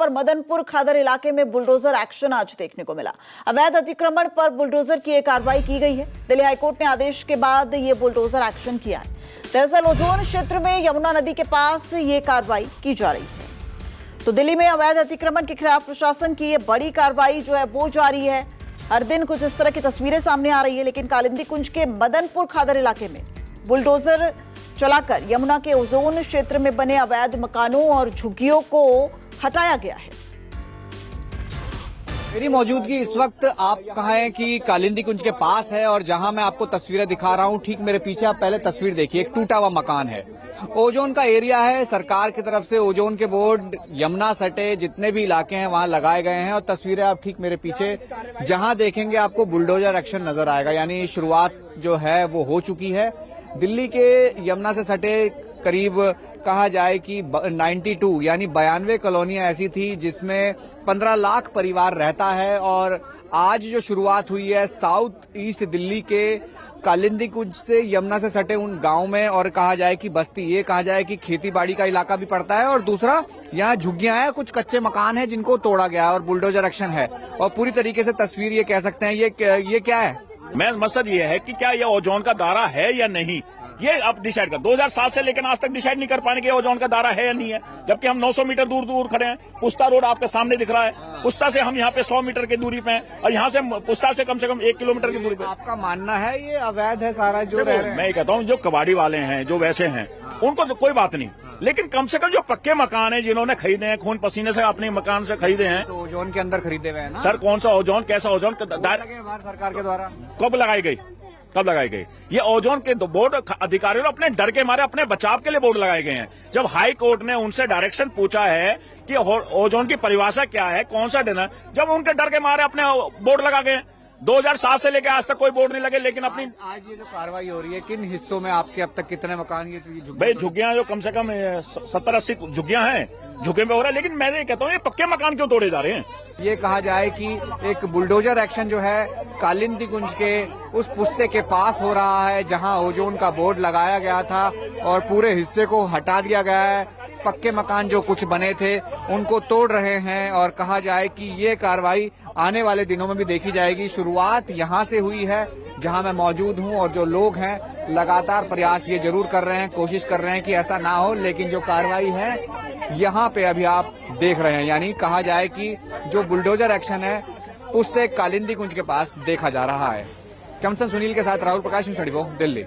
और मदनपुर खादर इलाके में बुलडोजर एक्शन आज देखने को मिला। अवैध अतिक्रमण पर बुलडोजर की कार्रवाई की गई है। दिल्ली हाईकोर्ट ने आदेश के बाद ये बुलडोजर एक्शन किया है। दरअसल ओजोन क्षेत्र में यमुना नदी के पास ये कार्रवाई की जा रही है। तो दिल्ली में अवैध अतिक्रमण के खिलाफ प्रशासन की ये बड़ी कार्रवाई जो है वो जारी है। हर दिन कुछ इस तरह की तस्वीरें सामने आ रही है, लेकिन कालिंदी कुंज के मदनपुर खादर इलाके में बुलडोजर चलाकर यमुना के ओजोन क्षेत्र में बने अवैध मकानों और झुग्गियों को हटाया गया है। मेरी मौजूदगी इस वक्त आप कहा है कि कालिंदी कुंज के पास है और जहां मैं आपको तस्वीरें दिखा रहा हूं, ठीक मेरे पीछे आप पहले तस्वीर देखिए। एक टूटा हुआ मकान है, ओजोन का एरिया है। सरकार की तरफ से ओजोन के बोर्ड यमुना सटे जितने भी इलाके हैं वहां लगाए गए हैं और तस्वीरें आप ठीक मेरे पीछे जहां देखेंगे आपको बुलडोजर एक्शन नजर आएगा। यानी शुरुआत जो है वो हो चुकी है। दिल्ली के यमुना से सटे करीब कहा जाए कि 92 यानी 92 कॉलोनियां ऐसी थी जिसमें 15 लाख परिवार रहता है। और आज जो शुरुआत हुई है साउथ ईस्ट दिल्ली के कालिंदी कुंज से यमुना से सटे उन गांव में, और कहा जाए कि बस्ती, ये कहा जाए कि खेती बाड़ी का इलाका भी पड़ता है। और दूसरा यहाँ झुग्गियां हैं, कुछ कच्चे मकान हैं जिनको तोड़ा गया है और बुलडोजर एक्शन है। और पूरी तरीके से तस्वीर ये कह सकते हैं ये क्या है। मैं मकसद ये है कि क्या ये ओजोन का दायरा है या नहीं, ये अब डिसाइड कर। 2007 से लेकर आज तक डिसाइड नहीं कर पाने कि ओजोन का दायरा है या नहीं है, जबकि हम 900 मीटर दूर खड़े हैं। पुस्ता रोड आपके सामने दिख रहा है। पुस्ता से हम यहाँ पे 100 मीटर की दूरी पे हैं और यहाँ से पुस्ता से कम 1 किलोमीटर की दूरी पे। आपका मानना है ये अवैध है सारा जो रह रहे हैं? मैं ये कहता हूँ जो कबाड़ी वाले हैं, जो वैसे हैं, उनको तो कोई बात नहीं, लेकिन कम से कम जो पक्के मकान है जिन्होंने खरीदे हैं, खून पसीने से अपने मकान से खरीदे हैं, तो ओजोन के अंदर खरीदे हुए हैं ना सर। कौन सा ओजोन, कैसा ओजोन, भारत सरकार के द्वारा कब लगाई गई? ये ओजोन के बोर्ड अधिकारियों ने अपने डर के मारे अपने बचाव के लिए बोर्ड लगाए गए हैं। जब हाई कोर्ट ने उनसे डायरेक्शन पूछा है कि ओजोन की परिभाषा क्या है, कौन सा डर है, जब उनके डर के मारे अपने बोर्ड लगा गए। 2007 से लेकर आज तक कोई बोर्ड नहीं लगे। लेकिन अपनी आज ये जो कार्रवाई हो रही है, किन हिस्सों में आपके अब तक कितने मकान ये भाई झुग्गियां जो कम से कम 70-80 झुग्गियां हैं, झुग्गे में हो रहा है। लेकिन मैं ये कहता हूँ ये पक्के मकान क्यों तोड़े जा रहे हैं? ये कहा जाए कि एक बुलडोजर एक्शन जो है कालिंदी कुंज के उस पुस्ते के पास हो रहा है जहां ओजोन का बोर्ड लगाया गया था और पूरे हिस्से को हटा दिया गया है। पक्के मकान जो कुछ बने थे उनको तोड़ रहे हैं और कहा जाए कि ये कार्रवाई आने वाले दिनों में भी देखी जाएगी। शुरुआत यहां से हुई है जहां मैं मौजूद हूं और जो लोग हैं लगातार प्रयास ये जरूर कर रहे हैं, कोशिश कर रहे हैं कि ऐसा ना हो, लेकिन जो कार्रवाई है यहाँ पे अभी आप देख रहे हैं। यानी कहा जाए कि जो बुलडोजर एक्शन है पुस्ते कालिंदी कुंज के पास देखा जा रहा है। कैमसन सुनील के साथ राहुल प्रकाश, दिल्ली।